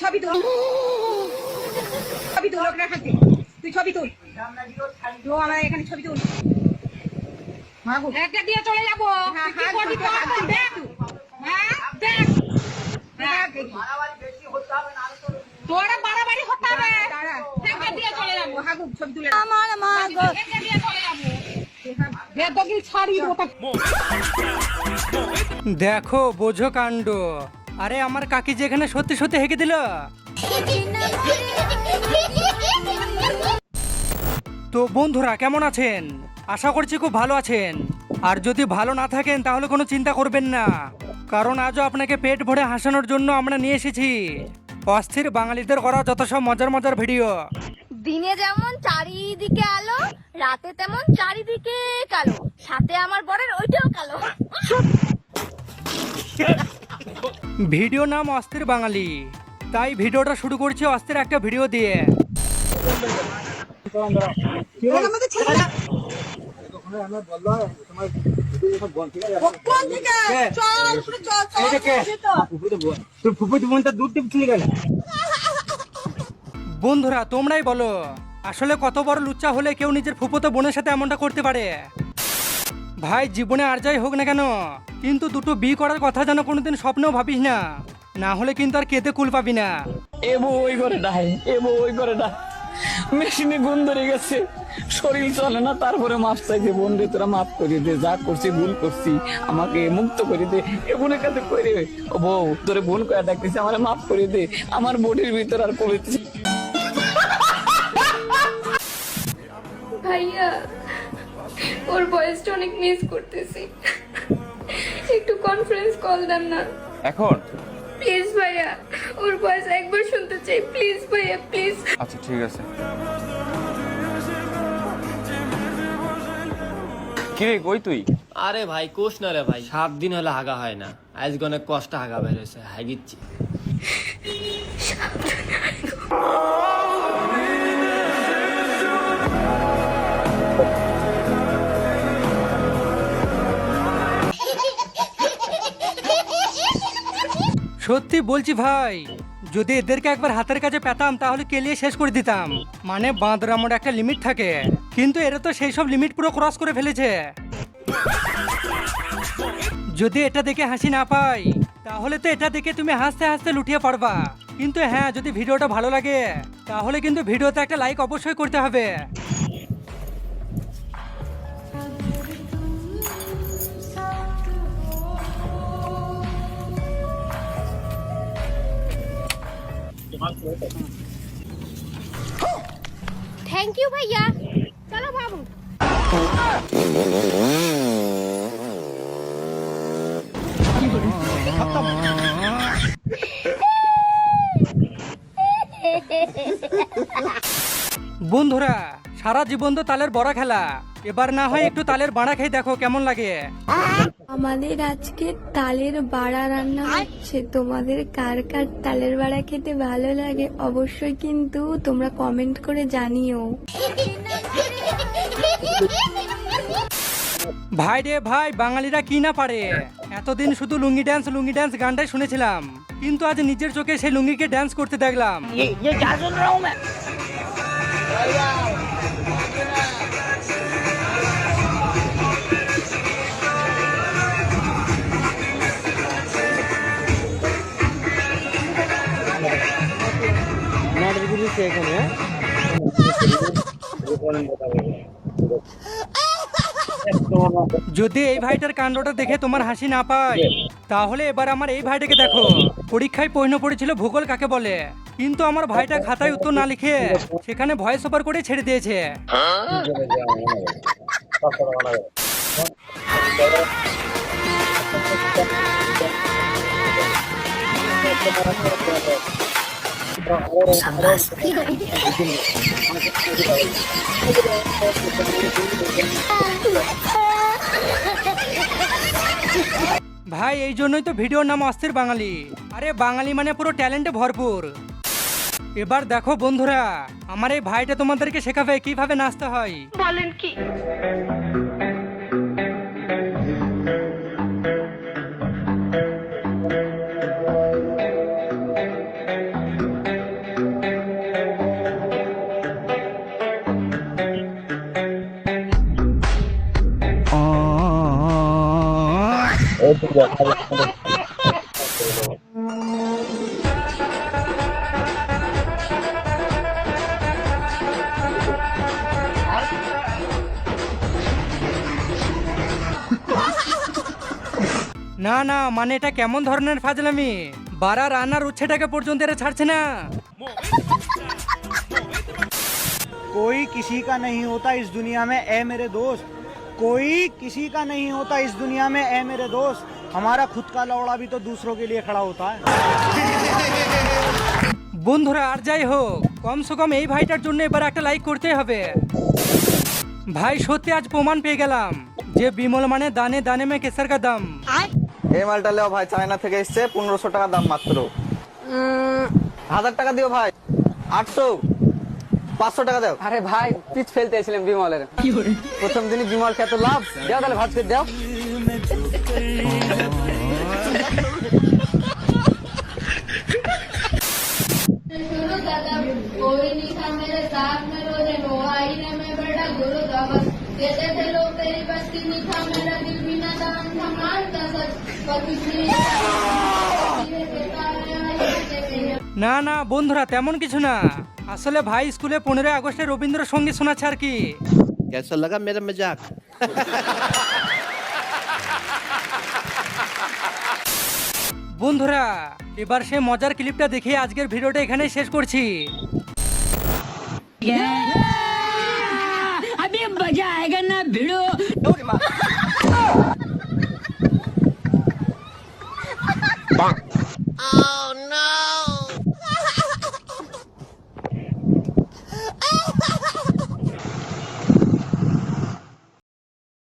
ছবি তুল, ছবি তুল ওখানে হাতে, তুই ছবি তুল তো আমার এখানে ছবি তুল। একটা দিয়ে চলে যাবো। দেখ দেখ তোরা বাড়াবাড়ি হতে হবে। একটা দিয়ে চলে যাবো। হাগুক ছবি তুলে আমার মা গো, একটা দিয়ে চলে যাবো। বেদগিল ছাড়ি ওটা। দেখো বোঝো কাণ্ড। আরে আমার কাকি যেখানে সত্যি সত্যি হেঁকে দিল। তো বন্ধুরা কেমন আছেন? আশা করছি খুব ভালো আছেন। আর যদি ভালো না থাকেন তাহলে কোনো চিন্তা করবেন না, কারণ আজও আপনাকে পেট ভরে হাসানোর জন্য আমরা নিয়ে এসেছি অস্থির বাঙালিদের করা যত সব মজার মজার ভিডিও। দিনে যেমন চারিদিকে আলো, রাতে তেমন চারিদিকে কালো, সাথে আমার বরের ওইটাও কালো। ভিডিও নাম অস্থির বাঙালি, তাই ভিডিওটা শুরু করছি অস্থির একটা ভিডিও দিয়ে। বন্ধুরা তোমরাই বলো, আসলে কত বড় লুচ্চা হলে কেউ নিজের ফুফুতো বোনের সাথে এমনটা করতে পারে? ভাই জীবনে আর যাই হোক না কেন, কিন্তু দুটো বিয়ে করার কথা যেন কোনোদিন স্বপ্নেও ভাবিস না, না হলে কিন্তু আর কেতে কুল পাবি না। এবো ওই করে ডাই, এবো ওই করে ডাই, মেশিনে গুণ ধরে গেছে, শরীর চলে না, তারপরে মাফ চাইছে, বোন রে তোরা মাফ করে দে, যা করছি ভুল করছি, আমাকে মুক্ত করে দে। এ বোনের কাছে করে ও বউ তোরে বোন কয়া ডাকতেছে, আমার মাফ করে দে, আমার বডির ভিতর আর কবিতে। ভাইয়া ওর ভয়েসটা অনেক মিস করতেছি, একটু কনফারেন্স কল দেন না এখন? প্লিজ ভাইয়া, ওর ভয়েস একবার শুনতে চাই, প্লিজ ভাইয়া প্লিজ। আচ্ছা ঠিক আছে। কিরে কই তুই? আরে ভাই কোষ না রে ভাই, 7 দিন হলে হাগা হয় না, আজকে অনেক কষ্ট হাগা বের হয়েছে, হাগিচ্ছি। সত্যি বলছি ভাই, যদি এদেরকে একবার হাতের কাছে পেতাম তাহলে কেলিয়ে শেষ করে দিতাম। মানে বাঁদরামোর একটা লিমিট থাকে, কিন্তু এরা তো সেই সব লিমিট পুরো ক্রস করে ফেলেছে। যদি এটা দেখে হাসি না পাই তাহলে তো এটা দেখে তুমি হাসতে হাসতে লুটিয়ে পড়বা। কিন্তু হ্যাঁ, যদি ভিডিওটা ভালো লাগে তাহলে কিন্তু ভিডিওতে একটা লাইক অবশ্যই করতে হবে। থ্যাংক ইউ ভাইয়া, চলো বাবু। বন্ধুরা সারা জীবন তো তালের বড়া খেলা, এবার না হয় একটু তালের বাড়া খেয়ে দেখো কেমন লাগে। আমাদের আজকে তালের বাড়া রান্না হচ্ছে, তোমাদের কার কার তালের বাড়া খেতে ভালো লাগে অবশ্যই কিন্তু তোমরা কমেন্ট করে জানিও। ভাই রে ভাই, বাঙালিরা কি না পারে। এতদিন শুধু লুঙ্গি ড্যান্স গানটাই শুনেছিলাম, কিন্তু আজ নিজের চোখে সেই লুঙ্গিকে ড্যান্স করতে দেখলাম। যদি এই ভাইটার কাণ্ডটা দেখে তোমার হাসি না পায় তাহলে এবার আমার এই ভাইটাকে দেখো। পরীক্ষায় প্রশ্ন পড়েছিল ভূগোল কাকে বলে, কিন্তু আমার ভাইটা খাতায় উত্তর না লিখে সেখানে ভয়েস ওভার করে ছেড়ে দিয়েছে। ভাই এই জন্যই তো ভিডিওর নাম অস্থির বাঙালি। আরে বাঙালি মানে পুরো ট্যালেন্টে ভরপুর। এবার দেখো বন্ধুরা, আমার এই ভাইটা তোমাদেরকে শেখাবে কিভাবে নাচতে হয়। বলেন কি? না না মানে এটা কেমন ধরনের ফাজলামি, বারা রান্নার উচ্ছেটাকে পর্যন্ত এরা ছাড়ছে না। कोई किसी का नहीं होता इस दुनिया में ए मेरे दोस्त, कोई किसी का नहीं होता इस दुनिया में ए मेरे दोस्त, हमारा खुद का लौड़ा भी तो दूसरों के लिए खड़ा होता है। বন্ধুরা আর যাই হোক, কমসে কম এই ভাইটার জন্য এবার একটা লাইক করতেই হবে। ভাই সত্যি আজ প্রমাণ পেয়ে গেলাম যে বিমল মানে দানে দানে মে কেসার কা দাম। এই মালটা লেও ভাই, চায়না থেকে এসছে, 1500 টাকা দাম মাত্র। 1000 টাকা দিও ভাই। 800, 500 টাকা দাও। আরে ভাই পিচ ফেলতে এসেছিলাম বিমলের, প্রথম দিনই বিমল খেত লাভ, দাও তাহলে ভাজ করে দাও। कोई नहीं था मेरे साथ में रोजे नोहाई ने मैं बड़ा गुरु दावत कहते थे लोग तेरी बस्ती नहीं था मेरा दिल भी ना दान था मानता सच पर कुछ नहीं না না বন্ধুরা তেমন কিছু না, আসলে ভাই স্কুলে 15 আগস্টে রবীন্দ্রসঙ্গীত শোনাচ্ছে আর কি। कैसा लगा मेरा मजाक? বন্ধুরা এবার সেই মজার ক্লিপটা দেখে আজকের ভিডিওটা এখানেই শেষ করছি। अभी मजा आएगा ना भिड़ो।